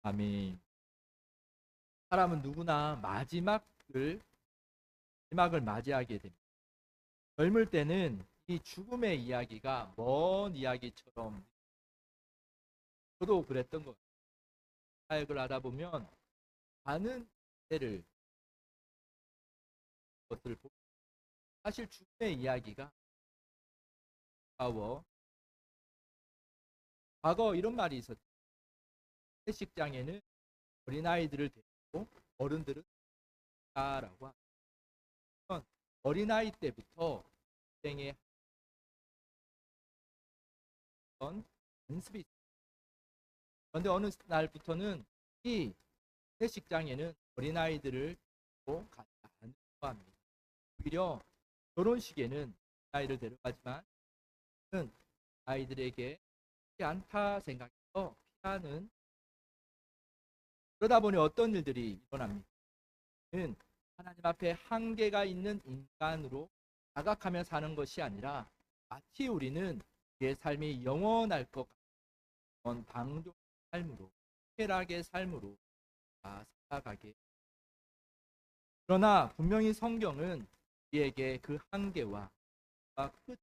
아멘. 사람은 누구나 마지막을 맞이하게 됩니다. 젊을 때는 이 죽음의 이야기가 먼 이야기처럼, 저도 그랬던 것 같아요. 사역을 하다 보면 많은 때를 것들을 보고, 사실 죽음의 이야기가 가까워. 과거 이런 말이 있었죠. 회식장에는 어린아이들을 데리고 어른들은 라고 하면, 어린아이 때부터 인생의 어떤 연습이 있어요. 그런데 어느 날부터는 이 회식장에는 어린아이들을 데리고 가지 않으려고 합니다. 오히려 결혼식에는 아이를 데려가지만 아이들에게 하지 않다 생각해서 피하는, 그러다 보니 어떤 일들이 일어납니까? 하나님 앞에 한계가 있는 인간으로 자각하며 사는 것이 아니라, 마치 우리는 우리의 삶이 영원할 것 같은 방종의 삶으로, 쾌락의 삶으로 살아가게. 그러나 분명히 성경은 우리에게 그 한계와 끝이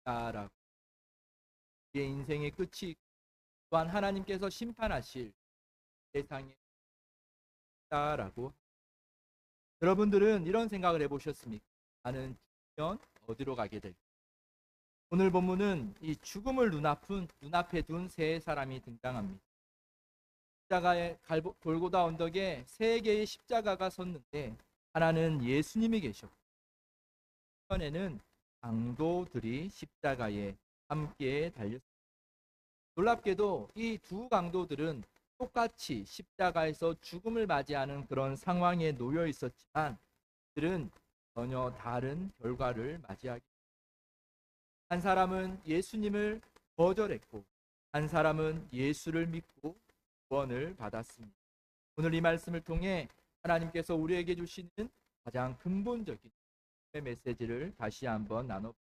있다라고, 우리의 인생의 끝이 있고, 또한 하나님께서 심판하실 세상에 있다라고. 여러분들은 이런 생각을 해보셨습니까? 나는 죽으면 어디로 가게 될까? 오늘 본문은 이 죽음을 눈앞에 둔 세 사람이 등장합니다. 십자가의 골고다 언덕에 세 개의 십자가가 섰는데, 하나는 예수님이 계셨고, 한편에는 강도들이 십자가에 함께 달렸습니다. 놀랍게도 이 두 강도들은 똑같이 십자가에서 죽음을 맞이하는 그런 상황에 놓여 있었지만, 그들은 전혀 다른 결과를 맞이하게. 한 사람은 예수님을 거절했고, 한 사람은 예수를 믿고 구원을 받았습니다. 오늘 이 말씀을 통해 하나님께서 우리에게 주시는 가장 근본적인 메시지를 다시 한번 나눠보겠습니다.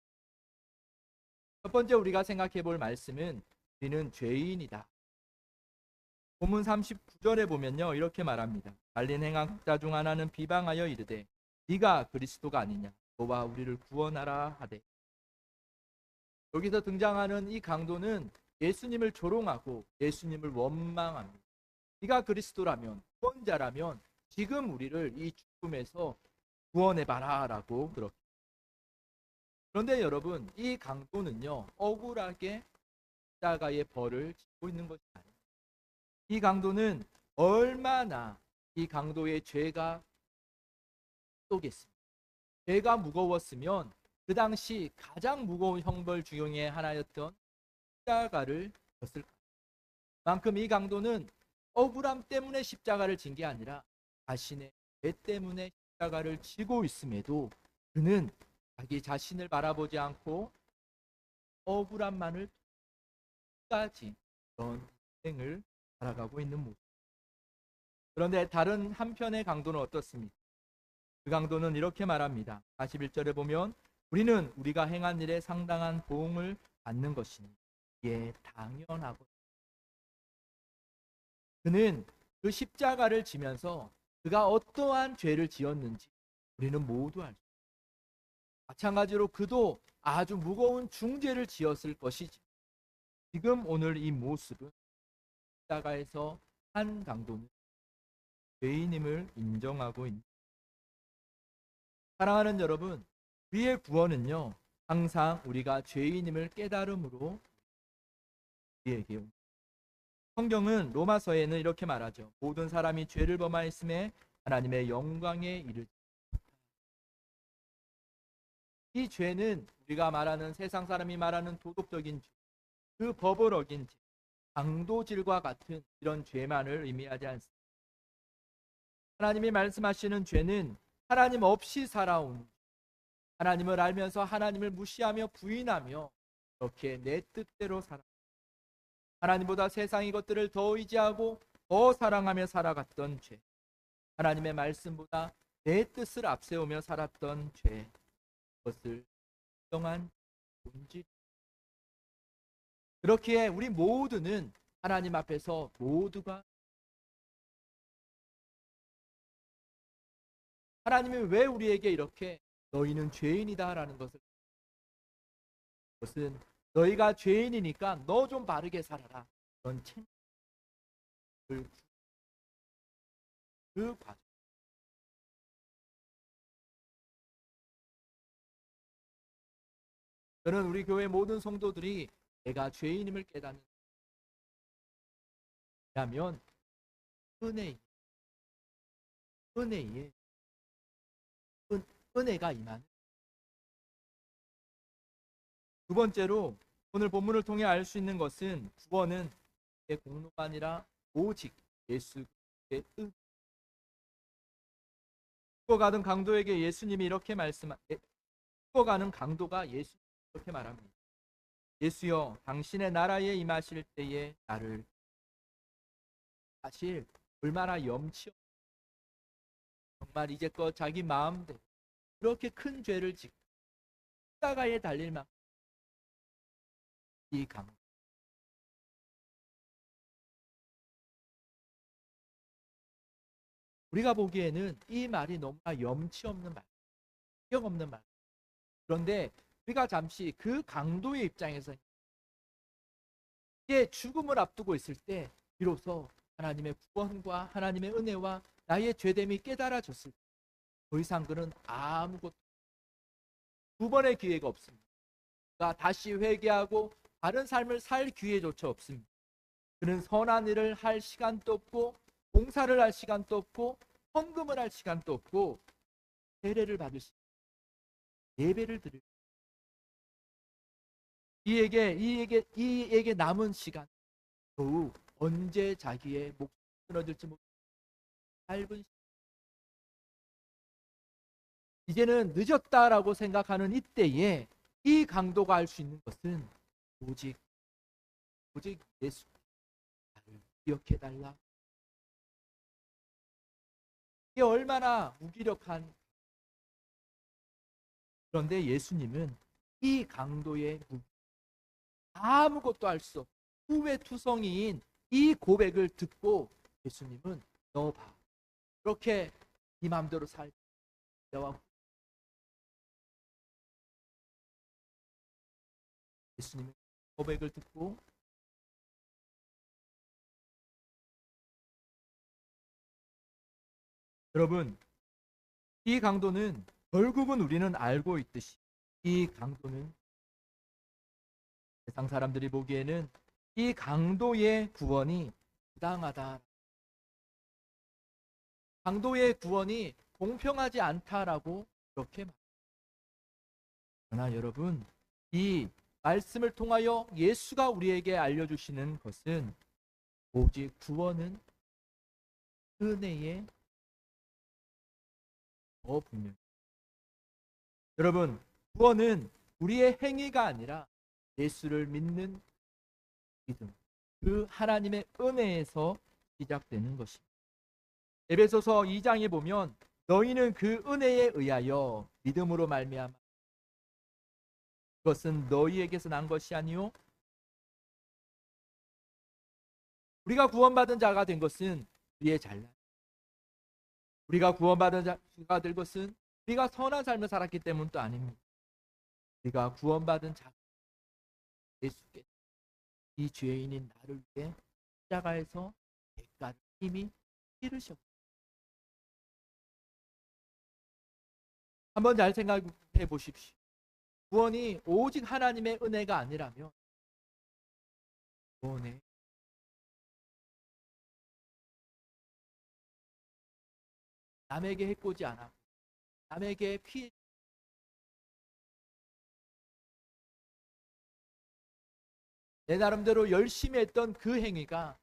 첫 번째 우리가 생각해 볼 말씀은, 우리는 죄인이다. 본문 39절에 보면요, 이렇게 말합니다. 달린 행악자 중 하나는 비방하여 이르되, 네가 그리스도가 아니냐, 너와 우리를 구원하라 하되. 여기서 등장하는 이 강도는 예수님을 조롱하고 예수님을 원망합니다. 네가 그리스도라면, 구원자라면 지금 우리를 이 죽음에서 구원해봐라 라고 그렇게. 그런데 여러분, 이 강도는요, 억울하게 십자가의 벌을 지고 있는 것이 아니에요. 이 강도는 얼마나 이 강도의 죄가 쏘겠습니까? 죄가 무거웠으면 그 당시 가장 무거운 형벌 중의 하나였던 십자가를 졌을 만큼, 이 강도는 억울함 때문에 십자가를 진 게 아니라 자신의 죄 때문에 십자가를 지고 있음에도 그는 자기 자신을 바라보지 않고 억울함만을 가진 그런 인생을 살아가고 있는 모습. 그런데 다른 한편의 강도는 어떻습니까? 그 강도는 이렇게 말합니다. 41절에 보면, 우리는 우리가 행한 일에 상당한 보응을 받는 것이니 이게 당연하고. 그는 그 십자가를 지면서 그가 어떠한 죄를 지었는지 우리는 모두 알죠. 마찬가지로 그도 아주 무거운 중죄를 지었을 것이지, 지금 오늘 이 모습은 십자가에서 한 강도는 죄인임을 인정하고 있는. 사랑하는 여러분, 우리의 구원은요, 항상 우리가 죄인임을 깨달음으로 우리에게 옵니다. 성경은 로마서에는 이렇게 말하죠. 모든 사람이 죄를 범하였음에 하나님의 영광에 이르지. 이 죄는 우리가 말하는, 세상 사람이 말하는 도덕적인 죄, 그 법을 어긴 죄, 강도질과 같은 이런 죄만을 의미하지 않습니다. 하나님이 말씀하시는 죄는 하나님 없이 살아온, 하나님을 알면서 하나님을 무시하며 부인하며 이렇게 내 뜻대로 살아, 하나님보다 세상의 것들을 더 의지하고 더 사랑하며 살아갔던 죄, 하나님의 말씀보다 내 뜻을 앞세우며 살았던 죄, 그것을 인정한 본질. 그렇기에 우리 모두는 하나님 앞에서 모두가 하나님이 왜 우리에게 이렇게 너희는 죄인이다라는 것은 너희가 죄인이니까 너 좀 바르게 살아라. 그런 책임을 그 과정. 저는 우리 교회 모든 성도들이 내가 죄인임을 깨닫는 왜냐하면 은혜에 은혜가 임하는. 두 번째로 오늘 본문을 통해 알 수 있는 것은 구원은 내 공로가 아니라 오직 예수 그리스도의 은. 죽어가는 강도에게 예수님이 이렇게 죽어가는 강도가 예수 이렇게 말합니다. 예수여, 당신의 나라에 임하실 때에 나를. 사실 얼마나 염치 없는, 정말 이제껏 자기 마음대로 그렇게 큰 죄를 짓고 십자가에 달릴 만큼 이 강도, 우리가 보기에는 이 말이 너무나 염치 없는 말, 기억 없는 말. 그런데 우리가 잠시 그 강도의 입장에서 이제 죽음을 앞두고 있을 때 비로소 하나님의 구원과 하나님의 은혜와 나의 죄됨이 깨달아졌을 때 더 이상 그는 아무것도 두 번의 기회가 없습니다. 다시 회개하고 다른 삶을 살 기회조차 없습니다. 그는 선한 일을 할 시간도 없고 봉사를 할 시간도 없고 헌금을 할 시간도 없고 세례를 받을 시간, 예배를 드릴 이에게 남은 시간 더욱 언제 자기의 목숨을 끊어질지 모르는 짧은 시간. 이제는 늦었다라고 생각하는 이때에 이 강도가 할 수 있는 것은 오직 예수, 나를 기억해달라. 이게 얼마나 무기력한. 그런데 예수님은 이 강도의 아무것도 할 수 없고 후회투성이인 이 고백을 듣고 예수님은 너 봐, 그렇게 네 마음대로 살 때와 예수님의 고백을 듣고 여러분, 이 강도는 결국은 우리는 알고 있듯이 이 강도는 세상 사람들이 보기에는 이 강도의 구원이 부당하다, 강도의 구원이 공평하지 않다라고 그렇게 말합니다. 그러나 여러분, 이 말씀을 통하여 예수가 우리에게 알려주시는 것은 오직 구원은 은혜의 더 분명. 여러분, 구원은 우리의 행위가 아니라 예수를 믿는 믿음, 그 하나님의 은혜에서 시작되는 것입니다. 에베소서 2장에 보면 너희는 그 은혜에 의하여 믿음으로 말미암아 그것은 너희에게서 난 것이 아니요 우리가 구원받은 자가 된 것은 우리의 잘난, 우리가 구원받은 자가 될 것은 우리가 선한 삶을 살았기 때문도 아닙니다. 우리가 구원받은 자 예수께 이 죄인인 나를 위해 십자가에서 대가를 이미 치르셨고, 한번 잘 생각해 보십시오. 구원이 오직 하나님의 은혜가 아니라면 구원에 남에게 해코지 않아 남에게 피해 내 나름대로 열심히 했던 그 행위가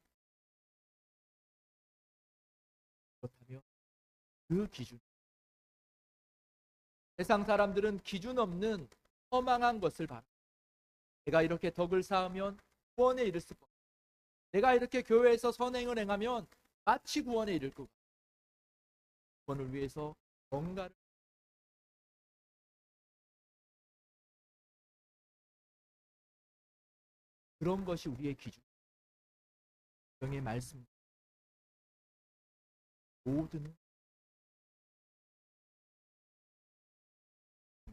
그렇다면 그 기준, 세상 사람들은 기준 없는 허망한 것을 바라. 내가 이렇게 덕을 쌓으면 구원에 이를 수 있고, 내가 이렇게 교회에서 선행을 행하면 마치 구원에 이를 거고, 구원을 위해서 뭔가를, 그런 것이 우리의 기준. 성경의 말씀 모두는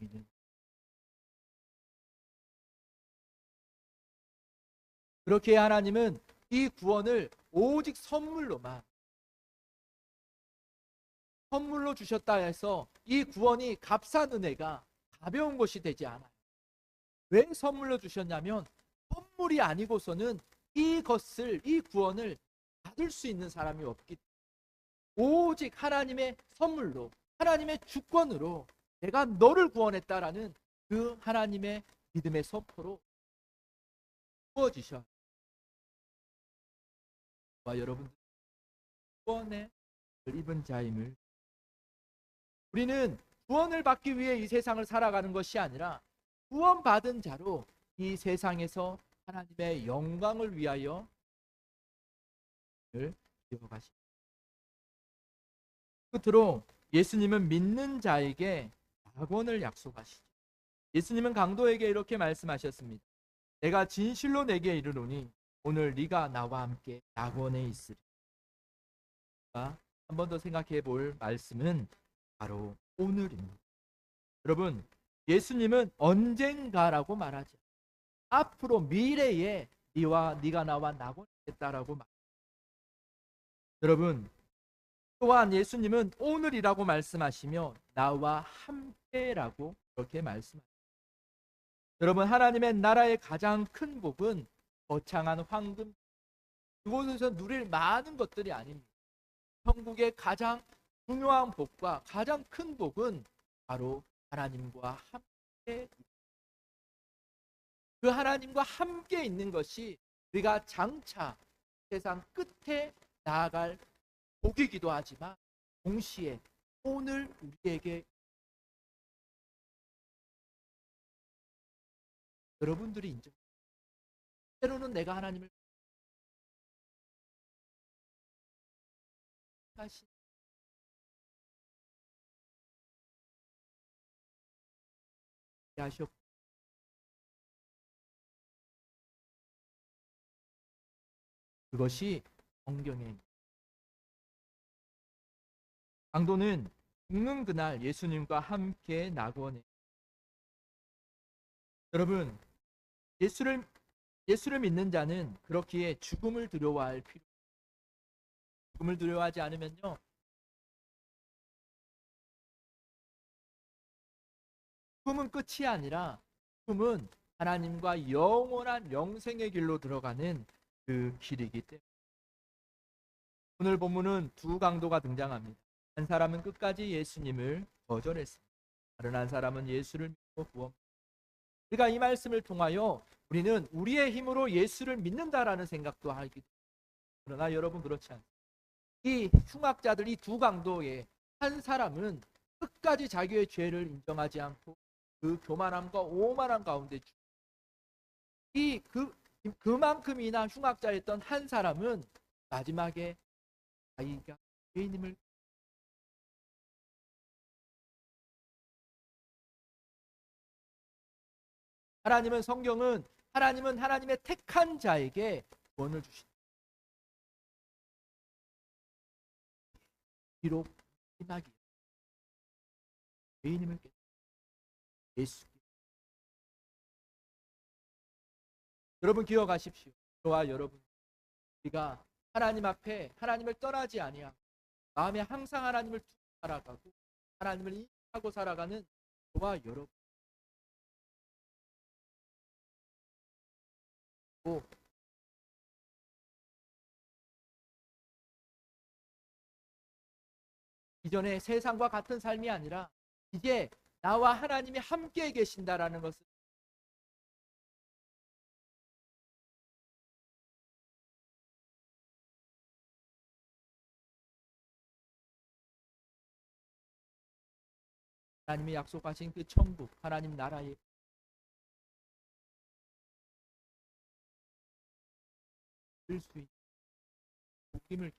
보이는, 그렇게 하나님은 이 구원을 오직 선물로 주셨다 해서 이 구원이 값싼 은혜가 가벼운 것이 되지 않아요. 왜 선물로 주셨냐면 선물이 아니고서는 이 구원을 받을 수 있는 사람이 없기 때문에 오직 하나님의 선물로, 하나님의 주권으로 내가 너를 구원했다라는 그 하나님의 믿음의 선포로 부어지셔. 여러분, 구원의 입은 자임을, 우리는 구원을 받기 위해 이 세상을 살아가는 것이 아니라 구원받은 자로 이 세상에서 하나님의 영광을 위하여 기억하십니다. 끝으로 예수님은 믿는 자에게 낙원을 약속하시죠. 예수님은 강도에게 이렇게 말씀하셨습니다. 내가 진실로 내게 이르노니 오늘 네가 나와 함께 낙원에 있으리. 한 번 더 생각해 볼 말씀은 바로 오늘입니다. 여러분, 예수님은 언젠가라고 말하지, 앞으로 미래에 네가 나와 낙원에 있겠다라고 말. 여러분, 또한 예수님은 오늘이라고 말씀하시며 나와 함께라고 그렇게 말씀하십니다. 여러분, 하나님의 나라의 가장 큰 복은 거창한 황금, 그곳에서 누릴 많은 것들이 아닙니다. 천국의 가장 중요한 복과 가장 큰 복은 바로 하나님과 함께, 그 하나님과 함께 있는 것이 우리가 장차 세상 끝에 나아갈 복이기도 하지만 동시에 오늘 우리에게, 여러분들이 인정, 때로는 내가 하나님을 다시 하셨고, 그것이 성경에, 강도는 죽는 그날 예수님과 함께 낙원에, 여러분, 예수를 믿는 자는 그렇기에 죽음을 두려워할 필요, 죽음을 두려워하지 않으면요, 죽음은 끝이 아니라 죽음은 하나님과 영원한 영생의 길로 들어가는 그 길이기 때문에 오늘 본문은 두 강도가 등장합니다. 한 사람은 끝까지 예수님을 거절했습니다. 다른 한 사람은 예수를 믿고 구원. 우리가 이 말씀을 통하여 우리는 우리의 힘으로 예수를 믿는다라는 생각도 하기 때문에, 그러나 여러분 그렇지 않습니다. 이 흉악자들, 이 두 강도의 한 사람은 끝까지 자기의 죄를 인정하지 않고 그 교만함과 오만함 가운데 그만큼이나 흉악자였던 한 사람은 마지막에 자기가 죄인임을, 성경은 하나님은 하나님의 택한 자에게 구원을 주신다. 비록 마지막에 죄인임을 깨닫는 예수. 여러분 기억하십시오. 저와 여러분, 우리가 하나님 앞에 하나님을 떠나지 아니하고 마음에 항상 하나님을 두고 살아가고 하나님을 인식하고 살아가는 저와 여러분, 이전에 세상과 같은 삶이 아니라 이제 나와 하나님이 함께 계신다라는 것을, 하나님이 약속하신 그 천국, 하나님 나라의 수 있는 복임을